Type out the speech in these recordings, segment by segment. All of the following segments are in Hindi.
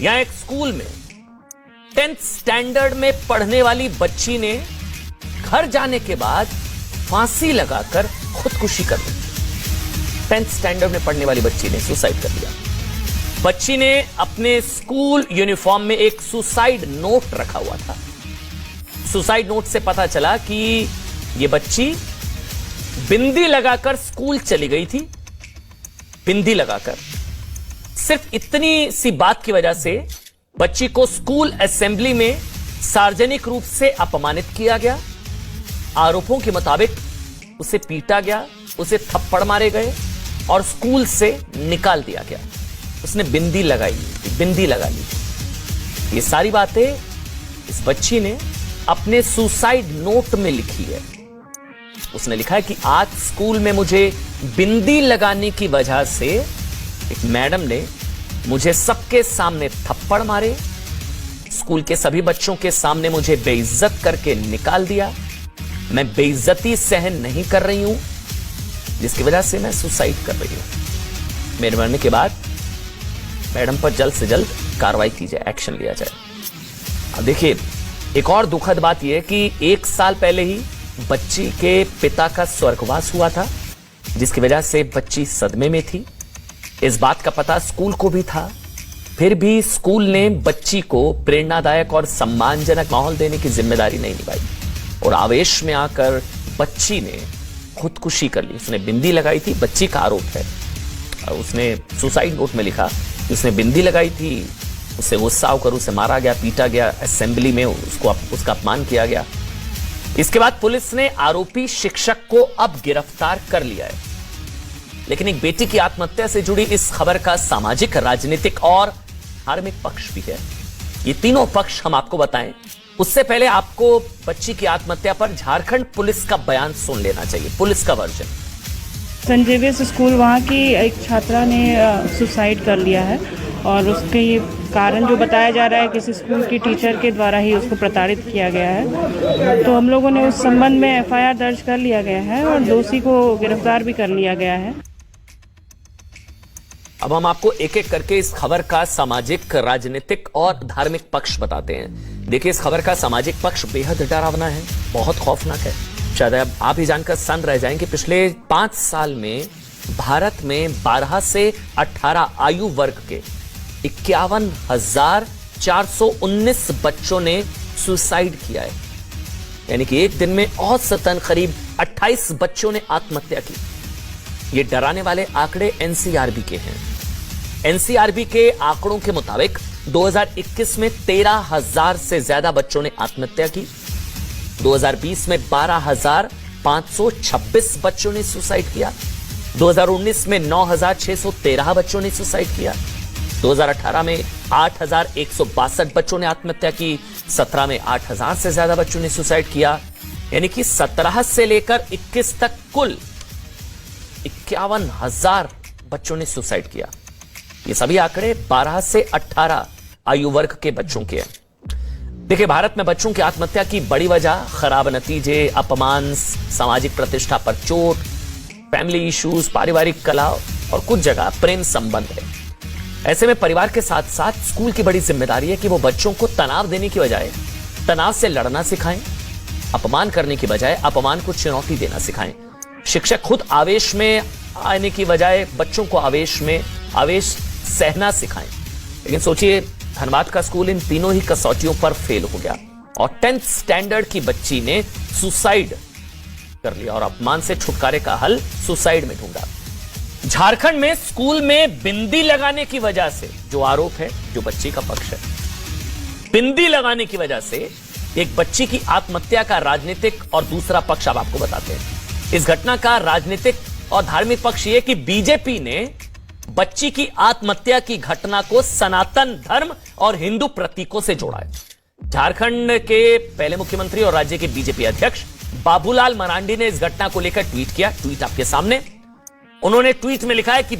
यहां एक स्कूल में 10th स्टैंडर्ड में पढ़ने वाली बच्ची ने घर जाने के बाद फांसी लगाकर खुदकुशी कर ली। 10th स्टैंडर्ड में पढ़ने वाली बच्ची ने सुसाइड कर लिया। बच्ची ने अपने स्कूल यूनिफॉर्म में एक सुसाइड नोट रखा हुआ था। सुसाइड नोट से पता चला कि यह बच्ची बिंदी लगाकर स्कूल चली गई थी। बिंदी लगाकर, सिर्फ इतनी सी बात की वजह से बच्ची को स्कूल असेंबली में सार्वजनिक रूप से अपमानित किया गया। आरोपों के मुताबिक उसे पीटा गया, उसे थप्पड़ मारे गए और स्कूल से निकाल दिया गया। उसने बिंदी लगाई थी, बिंदी लगा ली थी। ये सारी बातें इस बच्ची ने अपने सुसाइड नोट में लिखी है। उसने लिखा है कि आज स्कूल में मुझे बिंदी लगाने की वजह से एक मैडम ने मुझे सबके सामने थप्पड़ मारे, स्कूल के सभी बच्चों के सामने मुझे बेइज्जत करके निकाल दिया। मैं बेइज्जती सहन नहीं कर रही हूं, जिसकी वजह से मैं सुसाइड कर रही हूं। मेरे मरने के बाद मैडम पर जल्द से जल्द कार्रवाई की जाए, एक्शन लिया जाए। अब देखिए, एक और दुखद बात यह है कि 1 साल पहले ही बच्ची के पिता का स्वर्गवास हुआ था, जिसकी वजह से बच्ची सदमे में थी। इस बात का पता स्कूल को भी था, फिर भी स्कूल ने बच्ची को प्रेरणादायक और सम्मानजनक माहौल देने की जिम्मेदारी नहीं निभाई और आवेश में आकर बच्ची ने खुदकुशी कर ली। उसने बिंदी लगाई थी, बच्ची का आरोप है, और उसने सुसाइड नोट में लिखा कि उसने बिंदी लगाई थी, उसे गुस्सा होकर उसे मारा गया, पीटा गया, असेंबली में उसका अपमान किया गया। इसके बाद पुलिस ने आरोपी शिक्षक को अब गिरफ्तार कर लिया है। लेकिन एक बेटी की आत्महत्या से जुड़ी इस खबर का सामाजिक, राजनीतिक और धार्मिक पक्ष भी है। ये तीनों पक्ष हम आपको बताएं, उससे पहले आपको बच्ची की आत्महत्या पर झारखंड पुलिस का बयान सुन लेना चाहिए, पुलिस का वर्जन। सेंट जेवियर्स स्कूल वहाँ की एक छात्रा ने सुसाइड कर लिया है और उसके ये कारण जो बताया जा रहा है किसी स्कूल की टीचर के द्वारा ही उसको प्रताड़ित किया गया है। तो हम लोगों ने उस संबंध में एफआईआर दर्ज कर लिया गया है और दोषी को गिरफ्तार भी कर लिया गया है। अब हम आपको एक एक करके इस खबर का सामाजिक, राजनीतिक और धार्मिक पक्ष बताते हैं। देखिए, इस खबर का सामाजिक पक्ष बेहद डरावना है, बहुत खौफनाक है। शायद आप ही जानकर सन रह जाएंगे, पिछले 5 साल में भारत में 12 से 18 आयु वर्ग के 51,419 बच्चों ने सुसाइड किया है। यानी कि एक दिन में औसतन करीब 28 बच्चों ने आत्महत्या की। ये डराने वाले आंकड़े एनसीआरबी के हैं। एनसीआरबी के आंकड़ों के मुताबिक 2021 में 13,000 से ज्यादा बच्चों ने आत्महत्या की। 2020 में 12,526 बच्चों ने सुसाइड किया। 2019 में 9,613 बच्चों ने सुसाइड किया। 2018 में 8,162 बच्चों ने आत्महत्या की। 17 में 8,000 से ज्यादा बच्चों ने सुसाइड किया। यानी कि 17 से लेकर 21 तक कुल 51,000 बच्चों ने सुसाइड किया। ये सभी आंकड़े 12 से 18 आयु वर्ग के बच्चों के हैं। देखिए, भारत में बच्चों की आत्महत्या की बड़ी वजह खराब नतीजे, अपमान, सामाजिक प्रतिष्ठा पर चोट, फैमिली इश्यूज, पारिवारिक कलह और कुछ जगह प्रेम संबंध है। ऐसे में परिवार के साथ साथ स्कूल की बड़ी जिम्मेदारी है कि वो बच्चों को तनाव देने की बजाय तनाव से लड़ना सिखाएं, अपमान करने की बजाय अपमान को चुनौती देना सिखाएं। शिक्षक खुद आवेश में आने की बजाय बच्चों को आवेश सहना सिखाएं। लेकिन सोचिए, धनबाद का स्कूल इन तीनों ही कसौटियों पर फेल हो गया और 10th स्टैंडर्ड की बच्ची ने सुसाइड कर लिया और अपमान से छुटकारे का हल सुसाइड में ढूंढा। झारखंड में स्कूल में बिंदी लगाने की वजह से जो आरोप है, जो बच्ची का पक्ष है, बिंदी लगाने की वजह से एक बच्ची की आत्महत्या का राजनीतिक और दूसरा पक्ष अब आपको बताते हैं। इस घटना का राजनीतिक और धार्मिक पक्ष यह कि बीजेपी ने बच्ची की आत्महत्या की घटना को सनातन धर्म और हिंदू प्रतीकों से जोड़ा है। झारखंड के पहले मुख्यमंत्री और राज्य के बीजेपी अध्यक्ष बाबूलाल मरांडी ने इस घटना को लेकर ट्वीट किया। ट्वीट आपके सामने। उन्होंने ट्वीट में लिखा है कि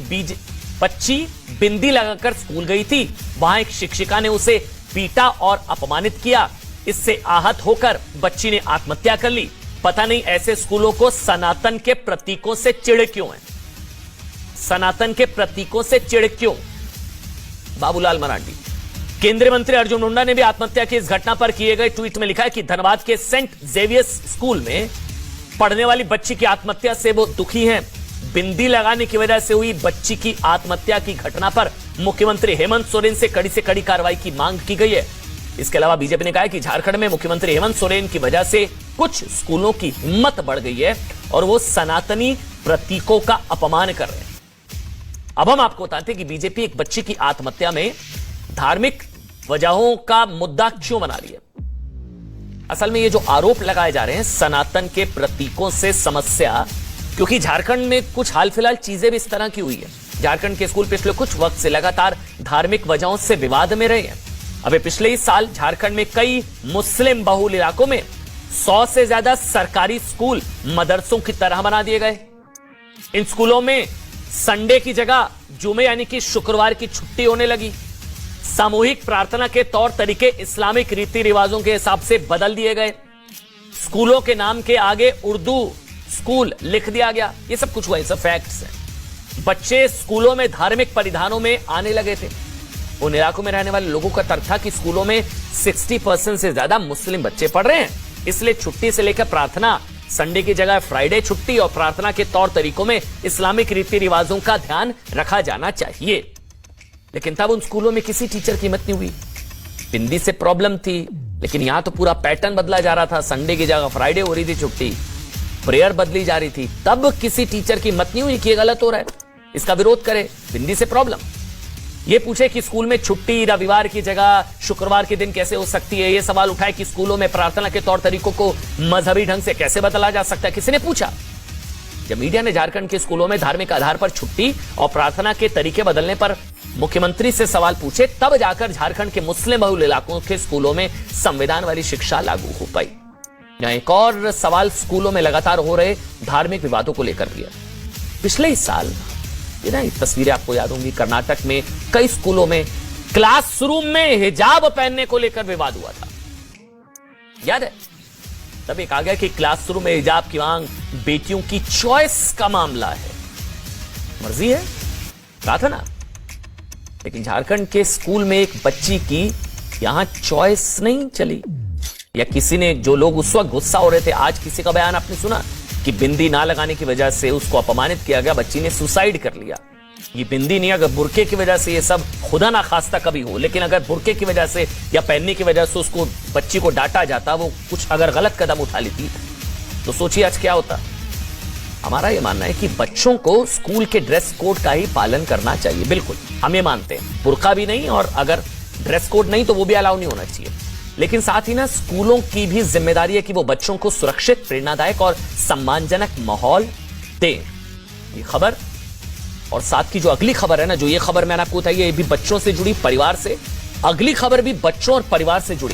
बच्ची बिंदी लगाकर स्कूल गई थी, वहां एक शिक्षिका ने उसे पीटा और अपमानित किया। इससे आहत होकर बच्ची ने आत्महत्या कर ली। पता नहीं ऐसे स्कूलों को सनातन के प्रतीकों से चिढ़ क्यों है, सनातन के प्रतीकों से चिढ़ क्यों। बाबूलाल मरांडी। केंद्रीय मंत्री अर्जुन मुंडा ने भी आत्महत्या की इस घटना पर किए गए ट्वीट में लिखा है कि धनबाद के सेंट जेवियर्स स्कूल में पढ़ने वाली बच्ची की आत्महत्या से वो दुखी हैं। बिंदी लगाने की वजह से हुई बच्ची की आत्महत्या की घटना पर मुख्यमंत्री हेमंत सोरेन से कड़ी कार्रवाई की मांग की गई है। इसके अलावा बीजेपी ने कहा है कि झारखंड में मुख्यमंत्री हेमंत सोरेन की वजह से कुछ स्कूलों की हिम्मत बढ़ गई है और वो सनातनी प्रतीकों का अपमान कर रहे हैं। अब हम आपको बताते हैं कि बीजेपी एक बच्ची की आत्महत्या में धार्मिक वजहों का मुद्दा क्यों बना रही है। असल में ये जो आरोप लगाए जा रहे हैं सनातन के प्रतीकों से समस्या, क्योंकि झारखंड में कुछ हाल फिलहाल चीजें भी इस तरह की हुई है। झारखंड के स्कूल पिछले कुछ वक्त से लगातार धार्मिक वजहों से विवाद में रहे हैं। अभी पिछले ही साल झारखंड में कई मुस्लिम बहुल इलाकों में 100 से ज्यादा सरकारी स्कूल मदरसों की तरह बना दिए गए। इन स्कूलों में संडे की जगह जुमे यानी कि शुक्रवार की छुट्टी होने लगी। सामूहिक प्रार्थना के तौर तरीके इस्लामिक रीति रिवाजों के हिसाब से बदल दिए गए। स्कूलों के नाम के आगे उर्दू स्कूल लिख दिया गया। ये सब कुछ हुआ, ये सब फैक्ट्स हैं। बच्चे स्कूलों में धार्मिक परिधानों में आने लगे थे। उन इलाकों में रहने वाले लोगों का तर्क था कि स्कूलों में 60% से ज्यादा मुस्लिम बच्चे पढ़ रहे हैं, इसलिए छुट्टी से लेकर प्रार्थना, संडे की जगह फ्राइडे छुट्टी और प्रार्थना के तौर तरीकों में इस्लामिक रीति रिवाजों का ध्यान रखा जाना चाहिए। लेकिन तब उन स्कूलों में किसी टीचर की हिम्मत नहीं हुई। हिंदी से प्रॉब्लम थी, लेकिन यहां तो पूरा पैटर्न बदला जा रहा था। संडे की जगह फ्राइडे हो रही थी छुट्टी, प्रेयर बदली जा रही थी। तब किसी टीचर की हिम्मत नहीं हुई कि ये गलत हो रहा है, इसका विरोध करे। हिंदी से प्रॉब्लम, ये पूछे कि स्कूल में छुट्टी रविवार की जगह शुक्रवार के दिन कैसे हो सकती है। ये सवाल उठाए कि स्कूलों में प्रार्थना के तौर तरीकों को मजहबी ढंग से कैसे बदला जा सकता है, किसी ने पूछा। जब मीडिया ने झारखंड के स्कूलों में धार्मिक आधार पर छुट्टी और प्रार्थना के तरीके बदलने पर मुख्यमंत्री से सवाल पूछे, तब जाकर झारखंड के मुस्लिम बहुल इलाकों के स्कूलों में संविधान वाली शिक्षा लागू हो पाई। यहां एक और सवाल स्कूलों में लगातार हो रहे धार्मिक विवादों को लेकर भी है। पिछले ही साल ये तस्वीरें आपको याद होंगी, कर्नाटक में कई स्कूलों में क्लासरूम में हिजाब पहनने को लेकर विवाद हुआ था, याद है? तब एक आ गया कि क्लासरूम में हिजाब की मांग बेटियों की चॉइस का मामला है, मर्जी है, कहा था ना। लेकिन झारखंड के स्कूल में एक बच्ची की यहां चॉइस नहीं चली, या किसी ने, जो लोग उस वक्त गुस्सा हो रहे थे, आज किसी का बयान आपने सुना कि बिंदी ना लगाने की वजह से उसको अपमानित किया गया, बच्ची ने सुसाइड कर लिया। ये बिंदी नहीं, अगर बुरके की वजह से ये सब खुदा ना खास्ता कभी हो, लेकिन अगर बुरके की वजह से या पहनने की वजह से उसको, बच्ची को डांटा जाता, वो कुछ अगर गलत कदम उठा लेती, तो सोचिए आज क्या होता। हमारा ये मानना है कि बच्चों को स्कूल के ड्रेस कोड का ही पालन करना चाहिए। बिल्कुल हम ये मानते हैं, बुरका भी नहीं, और अगर ड्रेस कोड नहीं तो वो भी अलाउ नहीं होना चाहिए। लेकिन साथ ही ना स्कूलों की भी जिम्मेदारी है कि वो बच्चों को सुरक्षित, प्रेरणादायक और सम्मानजनक माहौल दें। ये खबर और साथ की जो अगली खबर है ना, जो ये खबर मैंने आपको बताई है, ये भी बच्चों से जुड़ी, परिवार से। अगली खबर भी बच्चों और परिवार से जुड़ी।